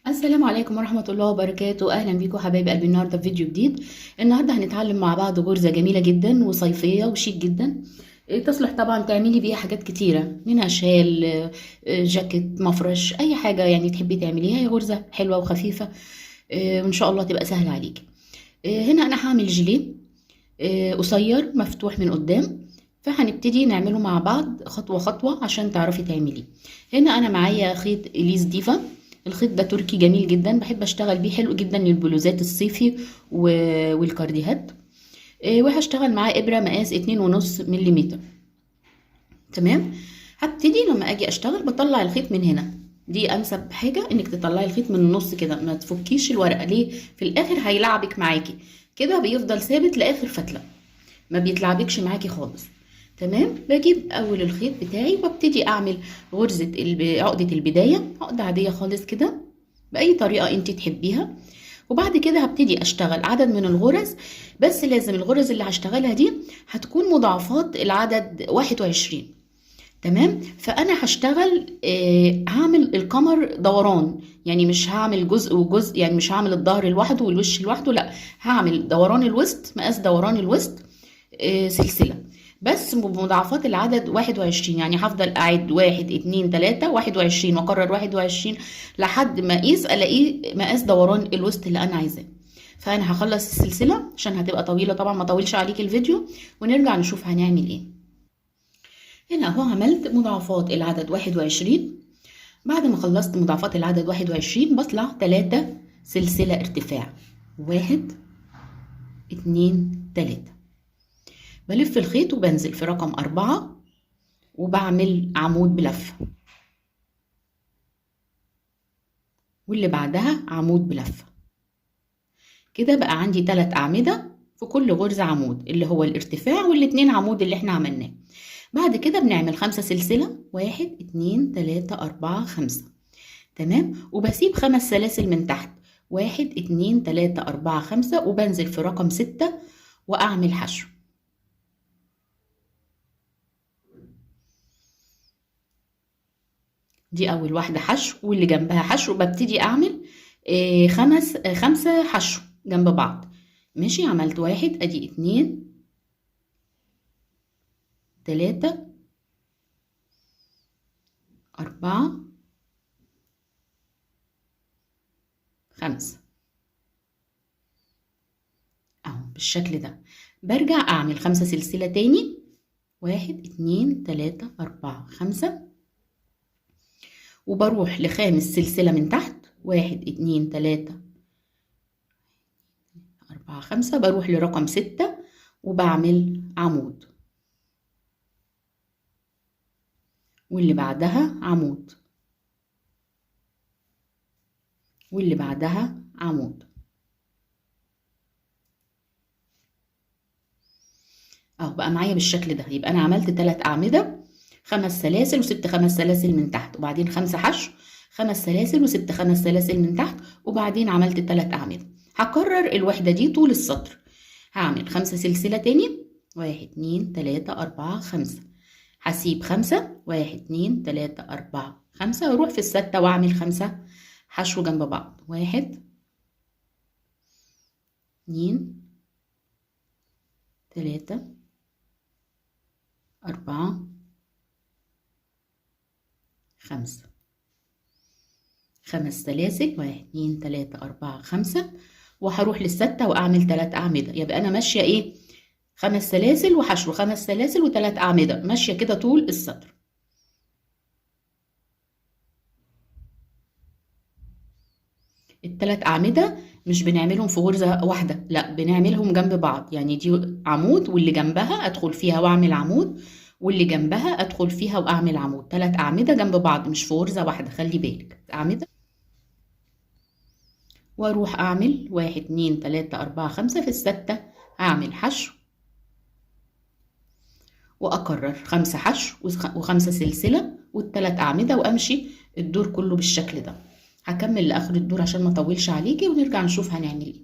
السلام عليكم ورحمة الله وبركاته. أهلا بيكم حبايب قلبي النهاردة في فيديو جديد. النهاردة هنتعلم مع بعض غرزة جميلة جدا وصيفية وشيك جدا. تصلح طبعا تعملي بيها حاجات كتيرة، منها شال، جاكيت، مفرش، أي حاجة يعني تحبي تعمليها. هي غرزة حلوة وخفيفة، وإن شاء الله تبقى سهلة عليكي. هنا أنا هعمل جيليه قصير مفتوح من قدام، فهنبتدي نعمله مع بعض خطوة خطوة عشان تعرفي تعمليه. هنا أنا معايا خيط إليس ديفا. الخيط ده تركي جميل جدا، بحب اشتغل بيه، حلو جدا للبلوزات الصيفي والكارديهات. وهشتغل معاه ابره مقاس 2.5 ملم. تمام. هبتدي لما اجي اشتغل بطلع الخيط من هنا. دي انسب حاجه، انك تطلعي الخيط من النص كده، ما تفكيش الورقه. ليه؟ في الاخر هيلعبك معاكي كده، بيفضل ثابت لاخر فتله، ما بيتلعبكش معاكي خالص. تمام. بجيب اول الخيط بتاعي وابتدي اعمل غرزة عقدة البداية، عقدة عادية خالص كده بأي طريقة انت تحبيها. وبعد كده هبتدي اشتغل عدد من الغرز، بس لازم الغرز اللي هشتغلها دي هتكون مضاعفات العدد 21. تمام. فانا هشتغل هعمل القمر دوران، يعني مش هعمل جزء وجزء، يعني مش هعمل الظهر لوحده والوش لوحده، لا، هعمل دوران الوسط، مقاس دوران الوسط سلسلة، بس بمضاعفات العدد 21. يعني هفضل أعد 1 2 3 21 وأكرر 21 لحد ما أقيس ألاقيه مقاس دوران الوسط اللي أنا عايزاه. فأنا هخلص السلسلة عشان هتبقى طويلة طبعا، ما طولش عليك الفيديو، ونرجع نشوف هنعمل إيه. هنا أهو عملت مضاعفات العدد 21. بعد ما خلصت مضاعفات العدد 21 بطلع 3 سلسلة ارتفاع، 1 2 3. بلف الخيط وبنزل في رقم 4 وبعمل عمود بلفة، واللي بعدها عمود بلفة. كده بقى عندي 3 أعمدة في كل غرزة عمود، اللي هو الارتفاع والاتنين عمود اللي احنا عملناه. بعد كده بنعمل 5 سلسلة، 1 2 3 4 5. تمام. وبسيب 5 سلاسل من تحت، 1 2 3 4 5، وبنزل في رقم 6 وأعمل حشو. دي أول واحدة حشو، واللي جنبها حشو. ببتدي أعمل 5 حشو جنب بعض. ماشي. عملت 1، أدي 2 3 4 5 أهو بالشكل ده. برجع أعمل 5 سلسلة تاني، 1 2 3 4 5، وبروح لخامس سلسلة من تحت، 1 2 3 4 5، بروح لرقم 6 وبعمل عمود، واللي بعدها عمود، واللي بعدها عمود. اهو بقى معايا بالشكل ده. يبقى انا عملت 3 اعمده، 5 سلاسل وسبت 5 سلاسل من تحت، وبعدين 5 حشو، 5 سلاسل وسبت 5 سلاسل من تحت، وبعدين عملت 3 اعمده. هكرر الوحده دي طول السطر. هعمل 5 سلسله تاني، 1 2 3 4 5، هسيب 5، 1 2 3 4 5، واروح في الستة واعمل 5 حشو جنب بعض، 1 2 3 4 5. 5 سلاسل، 1 2 3 4 5، وهروح للستة واعمل 3 اعمده. يبقى انا ماشيه ايه؟ 5 سلاسل وحشو، 5 سلاسل و3 اعمده، ماشيه كده طول السطر. الثلاث اعمده مش بنعملهم في غرزه واحده، لا، بنعملهم جنب بعض. يعني دي عمود، واللي جنبها ادخل فيها واعمل عمود، واللي جنبها ادخل فيها واعمل عمود. 3 اعمده جنب بعض، مش في غرزه واحده، خلي بالك. اعمده، واروح اعمل 1 2 3 4 5 في الستة، اعمل حشو واكرر 5 حشو و5 سلسله والثلاث اعمده، وامشي الدور كله بالشكل ده. هكمل لاخر الدور عشان ما اطولش عليكي، ونرجع نشوف هنعمل ايه.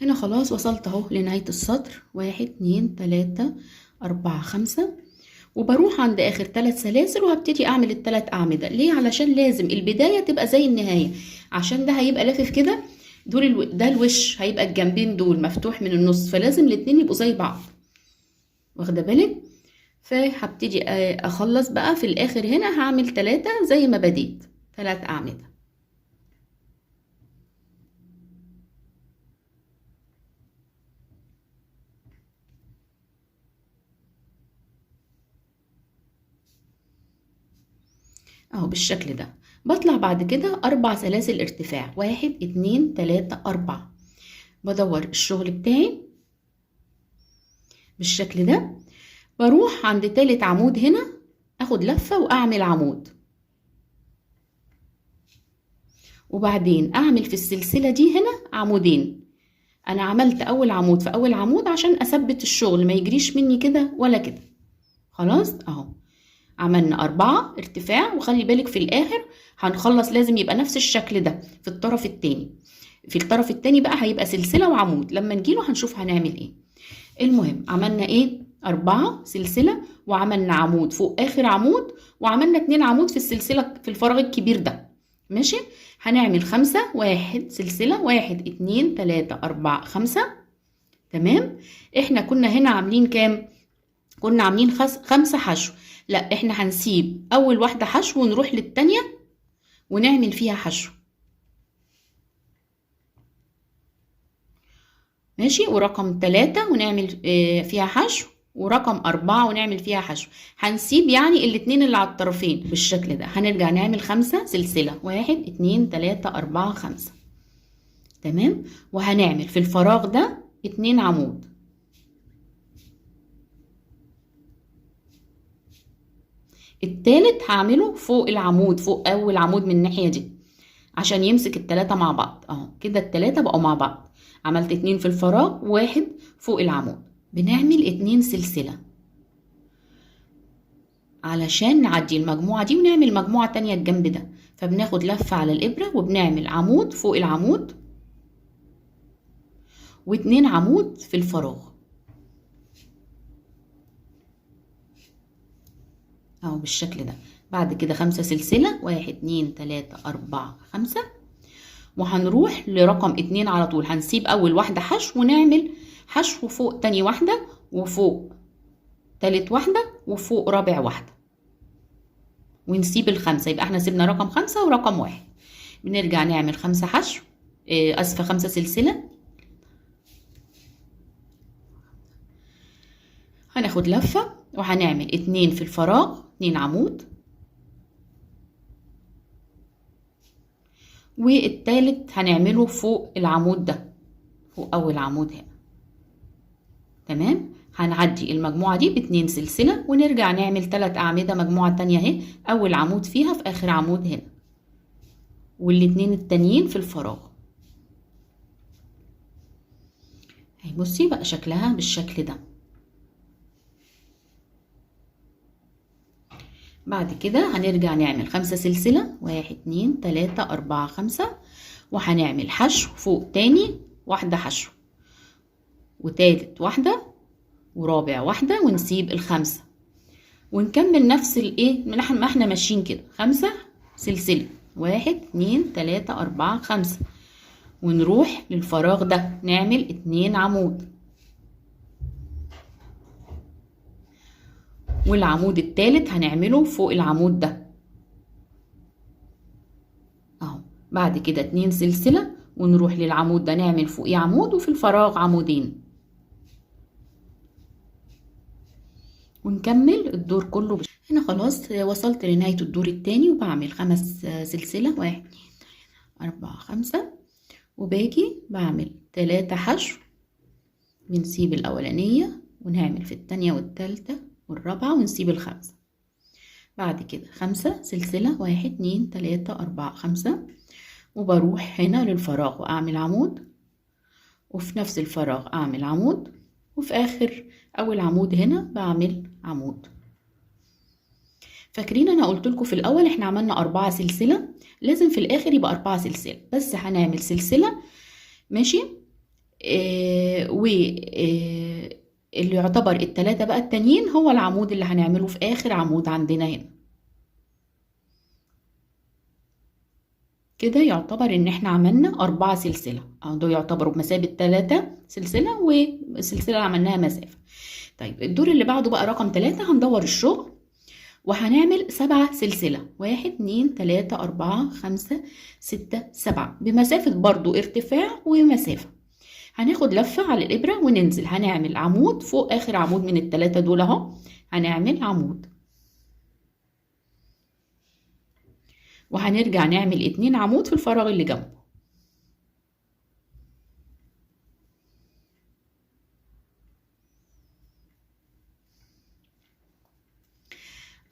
هنا خلاص وصلت اهو لنهايه السطر، 1 2 3 4 5، وبروح عند اخر 3 سلاسل وهبتدي اعمل ال3 اعمده. ليه؟ علشان لازم البدايه تبقى زي النهايه، عشان ده هيبقى لافف كده، ده الوش هيبقى الجنبين دول مفتوح من النص، فلازم الاتنين يبقوا زي بعض، واخده بالك؟ فهبتدي اخلص بقى في الاخر هنا هعمل 3 زي ما بديت، 3 اعمده. اهو بالشكل ده. بطلع بعد كده 4 سلاسل ارتفاع، 1 2 3 4. بدور الشغل بتاعي بالشكل ده. بروح عند تالت عمود هنا اخد لفة واعمل عمود، وبعدين اعمل في السلسلة دي هنا عمودين. انا عملت اول عمود في اول عمود عشان اثبت الشغل ما يجريش مني كده ولا كده. خلاص اهو عملنا 4 ارتفاع، وخلي بالك في الاخر هنخلص لازم يبقى نفس الشكل ده في الطرف التاني. في الطرف التاني بقى هيبقى سلسلة وعمود، لما نجيله هنشوف هنعمل ايه. المهم عملنا ايه؟ 4 سلسلة، وعملنا عمود فوق اخر عمود، وعملنا 2 عمود في السلسلة في الفراغ الكبير ده. ماشي؟ هنعمل 5 1 سلسلة، 1 2 3 4 5. تمام؟ احنا كنا هنا عاملين كام؟ كنا عاملين 5 حشو. لا احنا هنسيب اول واحدة حشو ونروح للتانية ونعمل فيها حشو. ماشي؟ ورقم 3 ونعمل فيها حشو، ورقم 4 ونعمل فيها حشو. هنسيب يعني الاتنين اللي على الطرفين بالشكل ده. هنرجع نعمل 5 سلسلة، 1 2 3 4 5. تمام؟ وهنعمل في الفراغ ده 2 عمود. التالت هعمله فوق العمود، فوق اول عمود من الناحية دي، عشان يمسك ال3 مع بعض. اهو كده ال3 بقوا مع بعض. عملت 2 في الفراغ، 1 فوق العمود. بنعمل 2 سلسلة علشان نعدي المجموعة دي ونعمل مجموعة تانية الجنب ده. فبناخد لفة على الإبرة وبنعمل عمود فوق العمود و2 عمود في الفراغ. اهو بالشكل ده. بعد كده 5 سلسلة، 1 2 3 4 5. وهنروح لرقم 2 على طول. هنسيب اول واحدة حشو ونعمل حشو فوق تاني واحدة، وفوق تالت واحدة، وفوق رابع واحدة، ونسيب ال5. يبقى احنا سيبنا رقم 5 ورقم 1. بنرجع نعمل 5 حشو، اسفة 5 سلسلة. هناخد لفة وهنعمل 2 في الفراغ، 2 عمود، والتالت هنعمله فوق العمود ده، فوق اول عمود هنا. تمام؟ هنعدي المجموعة دي ب2 سلسلة ونرجع نعمل 3 أعمدة مجموعة تانية اهي. اول عمود فيها في اخر عمود هنا، والاتنين التانيين في الفراغ. اهي بصي بقى شكلها بالشكل ده. بعد كده هنرجع نعمل 5 سلسلة، 1 2 3 4 5. وهنعمل حشو فوق تاني واحدة حشو، وتالت واحدة، ورابع واحدة، ونسيب ال5. ونكمل نفس الايه من ما احنا ماشيين كده. 5 سلسلة، 1 2 3 4 5. ونروح للفراغ ده نعمل 2 عمود، والعمود التالت هنعمله فوق العمود ده اهو. بعد كده 2 سلسلة ونروح للعمود ده نعمل فوقيه عمود، وفي الفراغ عمودين، ونكمل الدور كله. هنا خلاص وصلت لنهاية الدور التاني، وبعمل 5 سلسلة، 1 2 3 4 5. وباجي بعمل 3 حشو، بنسيب الأولانية ونعمل في التانية والتالتة والرابعة ونسيب ال5. بعد كده 5 سلسلة، 1 2 3 4 5. وبروح هنا للفراغ وأعمل عمود، وفي نفس الفراغ أعمل عمود، وفي آخر أول عمود هنا بعمل عمود. فاكرين أنا قلت لكم في الأول إحنا عملنا 4 سلسلة، لازم في الآخر يبقى 4 سلسلة بس. هنعمل سلسلة ماشي، اللي يعتبر التلاتة بقى التانيين هو العمود اللي هنعمله في آخر عمود عندنا هنا. كده يعتبر ان احنا عملنا 4 سلسلة، دول يعتبروا بمثابة 3 سلسلة، والسلسلة اللي عملناها مسافة. طيب الدور اللي بعده بقى رقم 3 هندور الشغل وهنعمل 7 سلسلة، 1 2 3 4 5 6 7 بمسافة برضو ارتفاع ومسافة. هناخد لفة على الإبرة وننزل، هنعمل عمود فوق آخر عمود من التلاتة دول اهو، هنعمل عمود وهنرجع نعمل 2 عمود في الفراغ اللي جنبه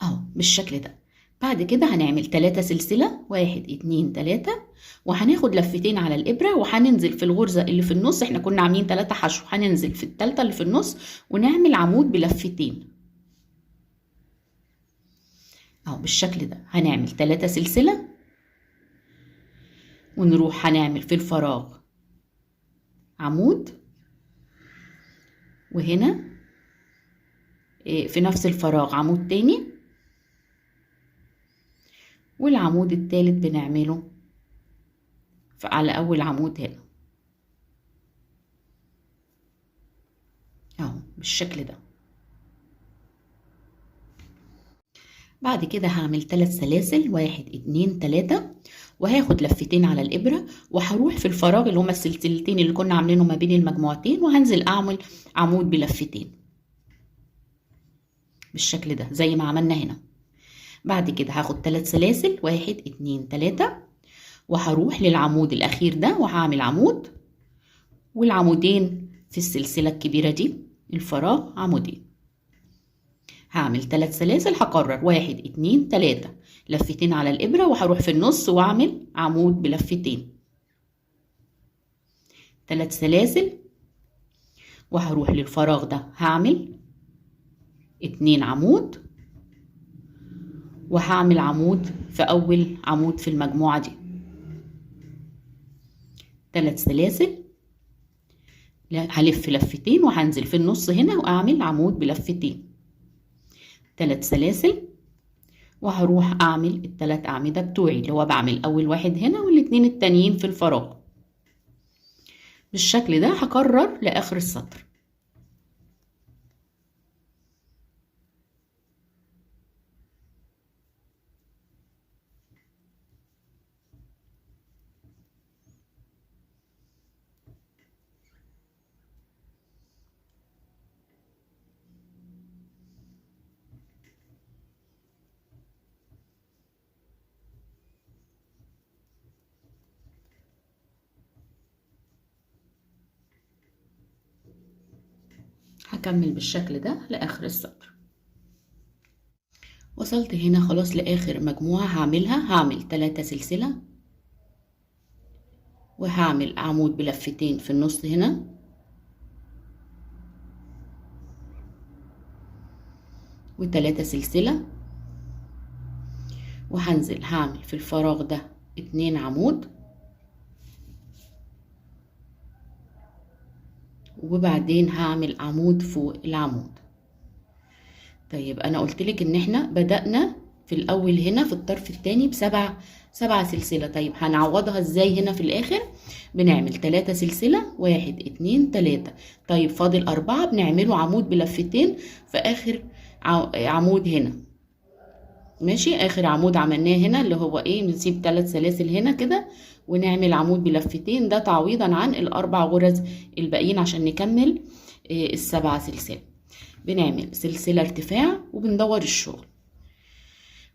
اهو بالشكل ده. بعد كده هنعمل 3 سلسلة، 1 2 3، وهناخد لفتين على الإبرة وهننزل في الغرزة اللي في النص. احنا كنا عاملين 3 حشو، هننزل في التالتة اللي في النص ونعمل عمود بلفتين اهو بالشكل ده. هنعمل 3 سلسلة ونروح هنعمل في الفراغ عمود، وهنا في نفس الفراغ عمود تاني، والعمود التالت بنعمله على أول عمود هنا اهو بالشكل ده. بعد كده هعمل 3 سلاسل، 1 2 3، وهاخد لفتين على الإبرة وهروح في الفراغ اللي هما السلسلتين اللي كنا عاملينهم ما بين المجموعتين، وهنزل أعمل عمود بلفتين بالشكل ده زي ما عملنا هنا. بعد كده هاخد 3 سلاسل، 1 2 3، وهروح للعمود الأخير ده وهعمل عمود، والعمودين في السلسلة الكبيرة دي الفراغ عمودين. هعمل 3 سلاسل، هكرر 1 2 3، لفتين على الإبرة وهروح في النص وأعمل عمود بلفتين، 3 سلاسل، وهروح للفراغ ده هعمل 2 عمود، وهعمل عمود في أول عمود في المجموعة دي، 3 سلاسل، هلف لفتين وهنزل في النص هنا وأعمل عمود بلفتين، 3 سلاسل، وهروح أعمل ال3 أعمدة بتوعي اللي هو بعمل أول واحد هنا والاتنين التانيين في الفراغ بالشكل ده. هكرر لآخر السطر. هكمل بالشكل ده لآخر السطر. وصلت هنا خلاص لآخر مجموعة هعملها، هعمل 3 سلسلة وهعمل عمود بلفتين في النص هنا، و3 سلسلة، وهنزل هعمل في الفراغ ده 2 عمود، وبعدين هعمل عمود فوق العمود. طيب انا قلتلك ان احنا بدأنا في الاول هنا في الطرف التاني بسبع سلسلة. طيب هنعوضها ازاي هنا في الاخر؟ بنعمل 3 سلسلة، 1 2 3، طيب فاضل 4 بنعمله عمود بلفتين في اخر عمود هنا. ماشي، اخر عمود عملناه هنا اللي هو ايه، بنسيب 3 سلاسل هنا كده ونعمل عمود بلفتين، ده تعويضا عن ال4 غرز الباقيين عشان نكمل ال7 سلسلة. بنعمل سلسلة ارتفاع وبندور الشغل،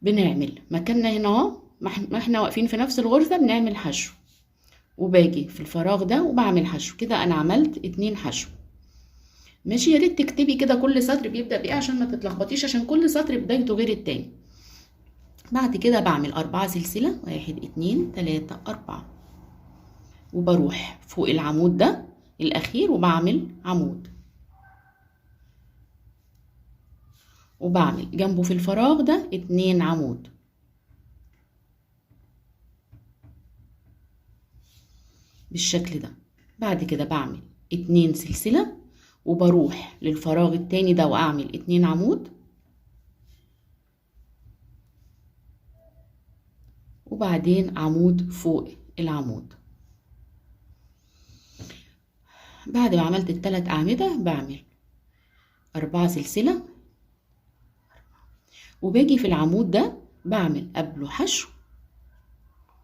بنعمل مكاننا هنا اهو، ما احنا واقفين في نفس الغرزة بنعمل حشو، وباجي في الفراغ ده وبعمل حشو. كده انا عملت 2 حشو. ماشي، يا ريت تكتبي كده كل سطر بيبدأ بايه عشان ما تتلخبطيش، عشان كل سطر بدايته غير التاني. بعد كده بعمل 4 سلسلة، 1 2 3 4، وبروح فوق العمود ده الأخير وبعمل عمود، وبعمل جنبه في الفراغ ده 2 عمود، بالشكل ده. بعد كده بعمل 2 سلسلة وبروح للفراغ التاني ده واعمل 2 عمود، وبعدين عمود فوق العمود. بعد ما عملت ال3 أعمدة بعمل 4 سلسلة، وباجي في العمود ده بعمل قبله حشو،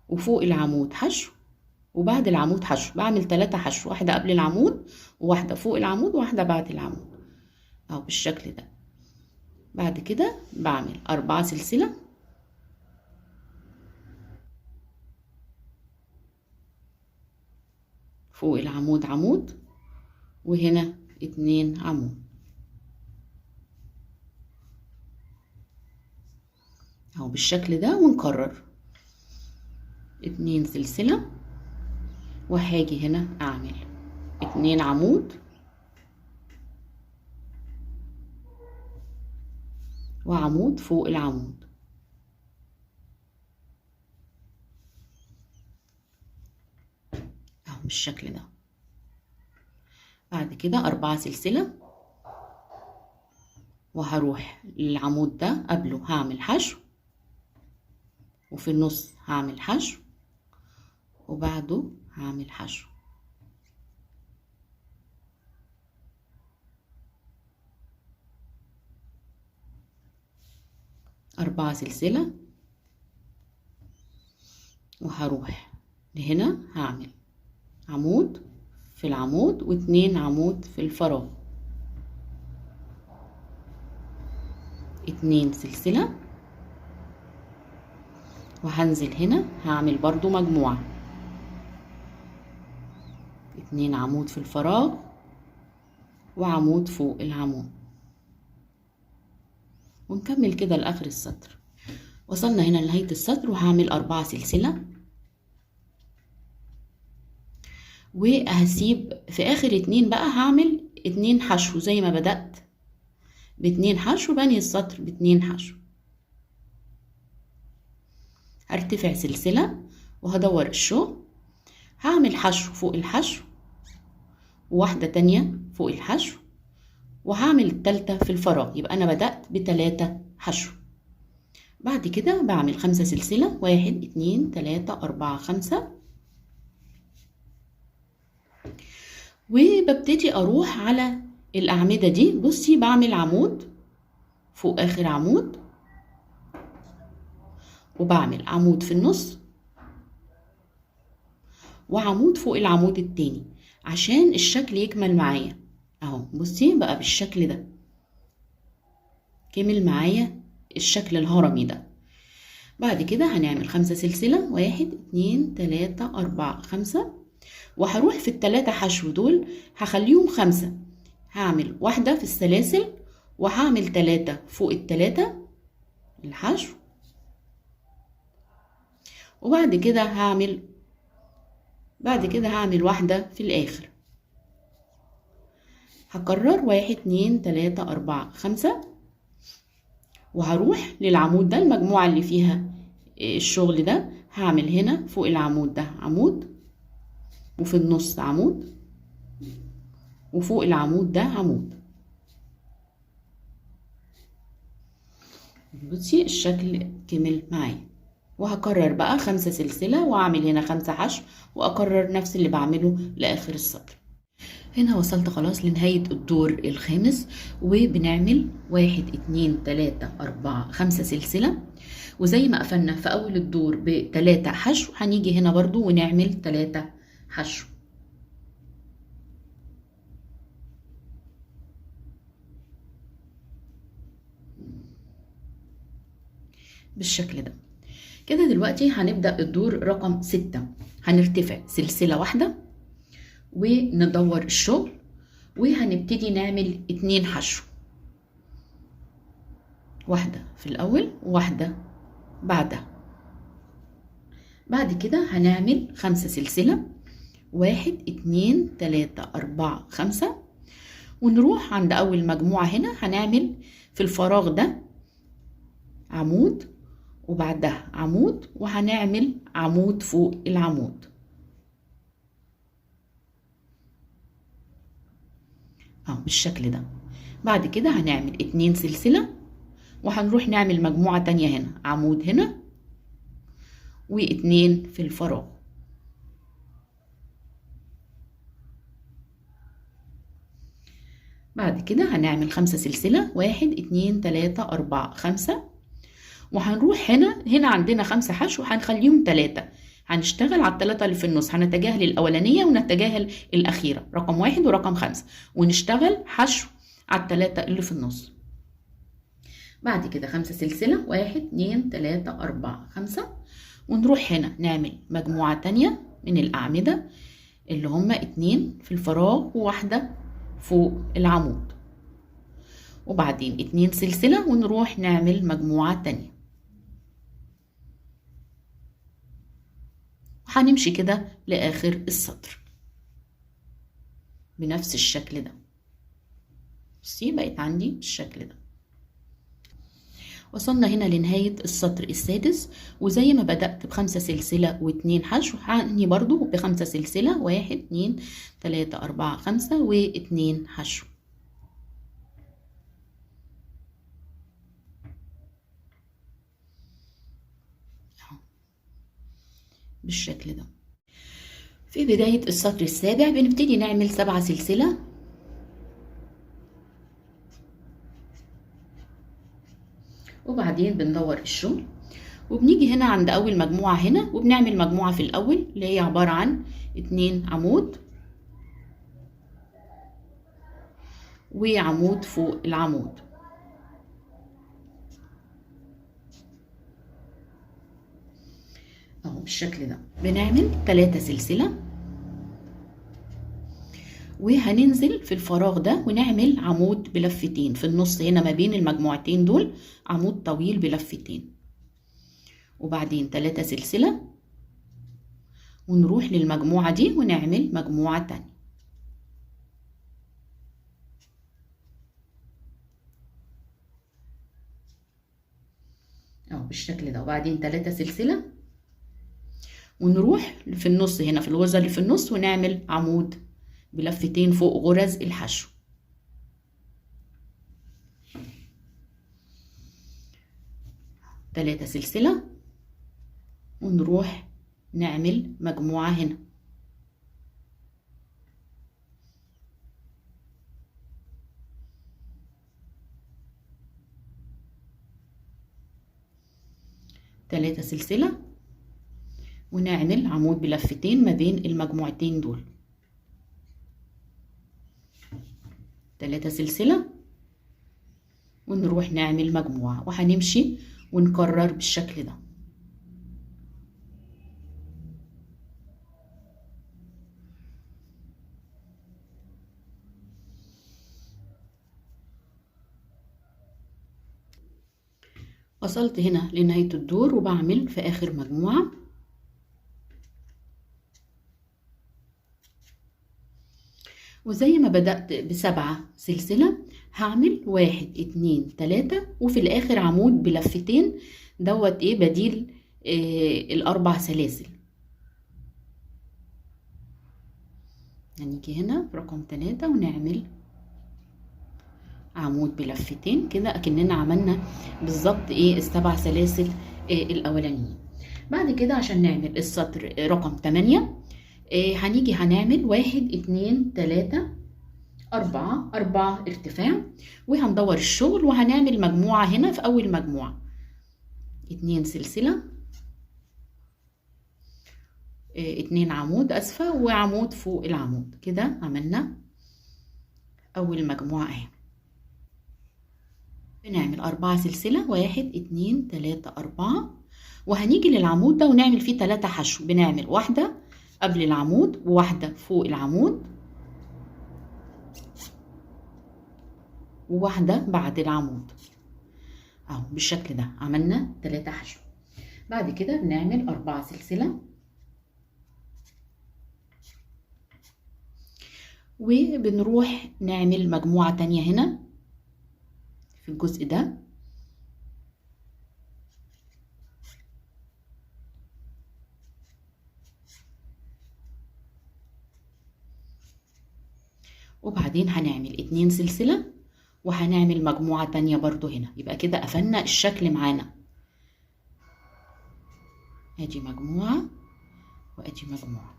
وفوق العمود حشو، وبعد العمود حشو. بعمل 3 حشو، واحدة قبل العمود وواحدة فوق العمود وواحدة بعد العمود، اهو بالشكل ده. بعد كده بعمل 4 سلسلة، فوق العمود عمود، وهنا 2 عمود، اهو بالشكل ده. ونكرر 2 سلسلة، وهاجي هنا اعمل 2 عمود وعمود فوق العمود، اهو بالشكل ده. بعد كده 4 سلسلة، وهروح للعمود ده قبله هعمل حشو، وفي النص هعمل حشو، وبعده هعمل حشو. 4 سلسلة، وهروح لهنا هعمل عمود في العمود و2 عمود في الفراغ، 2 سلسلة، وهنزل هنا هعمل برضو مجموعة 2 عمود في الفراغ وعمود فوق العمود، ونكمل كده لآخر السطر. وصلنا هنا لنهاية السطر، وهعمل 4 سلسلة، وهسيب في آخر 2 بقى هعمل 2 حشو زي ما بدأت ب2 حشو، بني السطر ب2 حشو. هرتفع سلسلة وهدور الشغل، هعمل حشو فوق الحشو، وواحدة تانية فوق الحشو، وهعمل التالتة في الفراغ. يبقى أنا بدأت ب3 حشو. بعد كده بعمل 5 سلسلة، 1 2 3 4 5، وببتدي أروح على الأعمدة دي. بصي بعمل عمود فوق آخر عمود، وبعمل عمود في النص، وعمود فوق العمود التاني عشان الشكل يكمل معايا. اهو بصي بقى بالشكل ده، كمل معايا الشكل الهرمي ده. بعد كده هنعمل 5 سلسلة، 1 2 3 4 5، وهروح في ال3 حشو دول هخليهم 5. هعمل واحدة في السلاسل، وهعمل 3 فوق ال3 الحشو، وبعد كده هعمل واحدة في الآخر. هكرر 1 2 3 4 5، وهروح للعمود ده المجموعة اللي فيها الشغل ده. هعمل هنا فوق العمود ده عمود، وفي النص عمود، وفوق العمود ده عمود. بصي الشكل كمل معايا. وهكرر بقى 5 سلسلة، واعمل هنا 5 حشو، واكرر نفس اللي بعمله لاخر السطر. هنا وصلت خلاص لنهاية الدور الخامس، وبنعمل 1 2 3 4 5 سلسلة، وزي ما قفلنا في اول الدور ب3 حشو هنيجي هنا برضو ونعمل 3 حشو. بالشكل ده كده. دلوقتي هنبدأ الدور رقم 6. هنرتفع سلسلة واحدة وندور الشغل، وهنبتدي نعمل 2 حشو، واحدة في الأول وواحدة بعدها. بعد كده هنعمل 5 سلسلة، 1 2 3 4 5، ونروح عند أول مجموعة هنا هنعمل في الفراغ ده عمود، وبعدها عمود، وهنعمل عمود فوق العمود. اهو بالشكل ده. بعد كده هنعمل 2 سلسلة وهنروح نعمل مجموعة تانية هنا، عمود هنا واتنين في الفراغ. بعد كده هنعمل 5 سلسلة، 1 2 3 4 5، وهنروح هنا عندنا 5 حشو هنخليهم 3، هنشتغل على ال3 اللي في النص، هنتجاهل الأولانية ونتجاهل الأخيرة رقم 1 ورقم 5، ونشتغل حشو على ال3 اللي في النص. بعد كده 5 سلسلة، 1 2 3 4 5، ونروح هنا نعمل مجموعة تانية من الأعمدة اللي هما 2 في الفراغ وواحدة فوق العمود، وبعدين 2 سلسلة ونروح نعمل مجموعة تانية، وهنمشي كده لآخر السطر بنفس الشكل ده. بصي بقت عندي بالشكل ده. وصلنا هنا لنهاية السطر السادس، وزي ما بدأت ب5 سلسلة و2 حشو هنهي برضو ب5 سلسلة، 1 2 3 4 5 و2 حشو. بالشكل ده. في بداية السطر السابع بنبتدي نعمل 7 سلسلة، وبعدين بندور الشغل وبنيجي هنا عند أول مجموعة هنا وبنعمل مجموعة في الأول اللي هي عبارة عن 2 عمود وعمود فوق العمود اهو بالشكل ده. بنعمل 3 سلسلة وهننزل في الفراغ ده ونعمل عمود بلفتين في النص هنا ما بين المجموعتين دول، عمود طويل بلفتين، وبعدين 3 سلسلة ونروح للمجموعة دي ونعمل مجموعة تانية اهو بالشكل ده، وبعدين 3 سلسلة ونروح في النص هنا في الغرزة اللي في النص ونعمل عمود بلفتين فوق غرز الحشو. 3 سلسلة ونروح نعمل مجموعة هنا، تلاتة سلسلة ونعمل عمود بلفتين ما بين المجموعتين دول، 3 سلسلة ونروح نعمل مجموعة، وهنمشي ونكرر بالشكل ده. وصلت هنا لنهاية الدور وبعمل في آخر مجموعة، وزي ما بدأت ب7 سلسلة هعمل 1 2 3 وفي الآخر عمود بلفتين دوت بديل ال4 سلاسل. هنيجي هنا في رقم 3 ونعمل عمود بلفتين كده اكننا عملنا بالظبط ال7 سلاسل الاولانيين. بعد كده عشان نعمل السطر رقم 8 هنيجي هنعمل 1 2 3 4 ارتفاع، وهندور الشغل وهنعمل مجموعة هنا في أول مجموعة 2 سلسلة 2 عمود أسفة وعمود فوق العمود، كده عملنا أول مجموعة اهي. بنعمل 4 سلسلة 1 2 3 4، وهنيجي للعمود ده ونعمل فيه 3 حشو، بنعمل واحدة قبل العمود وواحدة فوق العمود وواحدة بعد العمود اهو بالشكل ده، عملنا 3 حشو. بعد كده بنعمل 4 سلسلة وبنروح نعمل مجموعة تانية هنا في الجزء ده، وبعدين هنعمل 2 سلسلة وهنعمل مجموعة تانية برضو هنا. يبقى كده قفلنا الشكل معانا. ادي مجموعة وادي مجموعة.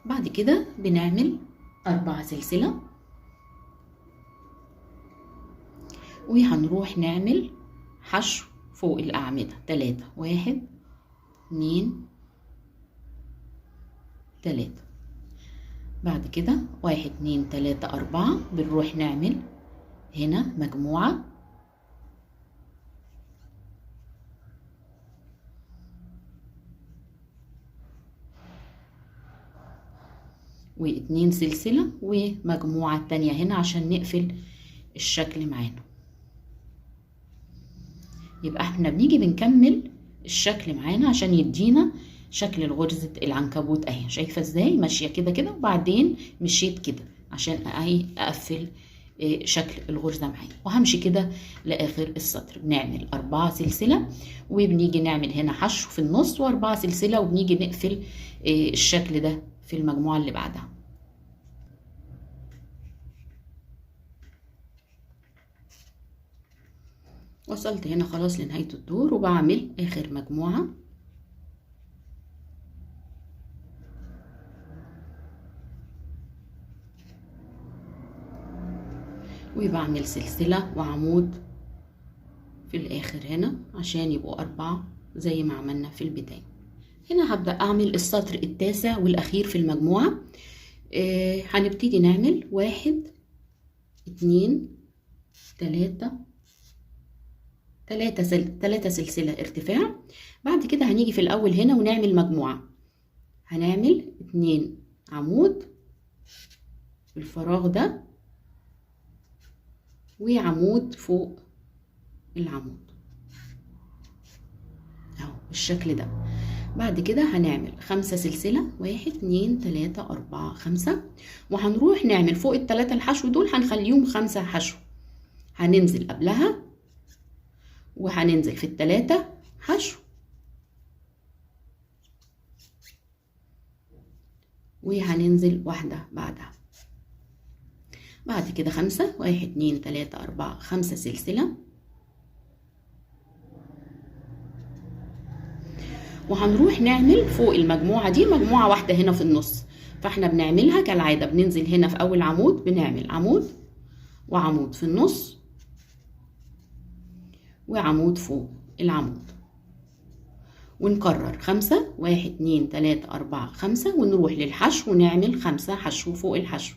بعد كده بنعمل 4 سلسلة وهنروح نعمل حشو فوق الأعمدة 3. 1 2 3. بعد كده 1 2 3 4 بنروح نعمل هنا مجموعة و2 سلسلة ومجموعة تانية هنا عشان نقفل الشكل معانا. يبقى احنا بنيجي بنكمل الشكل معانا عشان يدينا شكل الغرزة العنكبوت اهي. شايفة ازاي ماشية كده كده وبعدين مشيت كده عشان اهي اقفل شكل الغرزة معايا. وهمشي كده لاخر السطر. بنعمل 4 سلسلة وبنيجي نعمل هنا حشو في النص و4 سلسلة وبنيجي نقفل الشكل ده في المجموعة اللي بعدها. وصلت هنا خلاص لنهاية الدور وبعمل اخر مجموعة وبعمل سلسلة وعمود في الاخر هنا عشان يبقوا 4 زي ما عملنا في البداية. هنا هبدأ اعمل السطر التاسع والاخير في المجموعة. هنبتدي نعمل 1 2 3 3 سلسلة ارتفاع. بعد كده هنيجي في الاول هنا ونعمل مجموعة. هنعمل 2 عمود في الفراغ ده وعمود فوق العمود اهو بالشكل ده. بعد كده هنعمل 5 سلسلة 1 2 3 4 5 وهنروح نعمل فوق ال3 الحشو دول هنخليهم 5 حشو. هننزل قبلها وهننزل في ال3 حشو وهننزل واحدة بعدها. بعد كده 5 1 2 3 4 5 سلسلة وهنروح نعمل فوق المجموعة دي مجموعة واحدة هنا في النص. فاحنا بنعملها كالعادة. بننزل هنا في اول عمود بنعمل عمود وعمود في النص وعمود فوق العمود ونكرر 5 1 2 3 4 5 ونروح للحشو ونعمل 5 حشو فوق الحشو.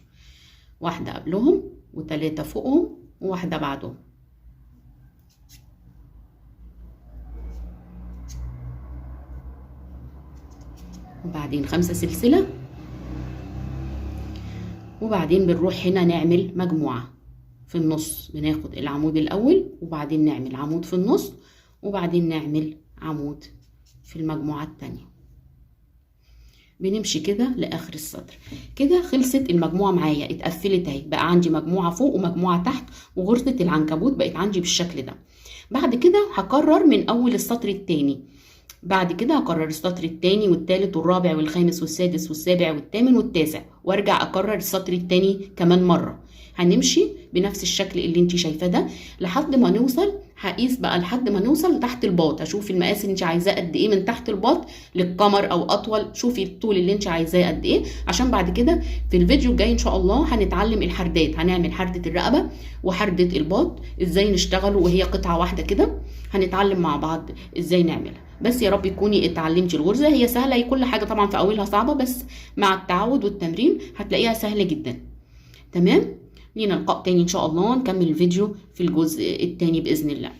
واحدة قبلهم و3 فوقهم وواحدة بعدهم. وبعدين 5 سلسلة وبعدين بنروح هنا نعمل مجموعة في النص. بناخد العمود الاول وبعدين نعمل عمود في النص وبعدين نعمل عمود في المجموعة التانية. بنمشي كده لاخر السطر. كده خلصت المجموعة معايا اتقفلت اهي. بقى عندي مجموعة فوق ومجموعة تحت وغرزة العنكبوت بقت عندي بالشكل ده. بعد كده هكرر من اول السطر التاني. بعد كده هكرر السطر التاني والتالت والرابع والخامس والسادس والسابع والثامن والتاسع وارجع اكرر السطر التاني كمان مرة. هنمشي بنفس الشكل اللي انت شايفاه ده لحد ما نوصل. هقيس بقى لحد ما نوصل تحت الباط. اشوف المقاس اللي انت عايزاه قد ايه من تحت الباط للقمر او اطول. شوفي الطول اللي انت عايزاه قد ايه عشان بعد كده في الفيديو الجاي ان شاء الله هنتعلم الحردات. هنعمل حردة الرقبة وحردة الباط ازاي نشتغلوا وهي قطعة واحدة كده. هنتعلم مع بعض ازاي نعملها. بس يا رب تكوني اتعلمتي الغرزة. هي سهلة. هي كل حاجة طبعا في اولها صعبة بس مع التعود والتمرين هتلاقيها سهلة جدا. تمام. لينا لقاء تاني ان شاء الله نكمل الفيديو في الجزء التاني باذن الله.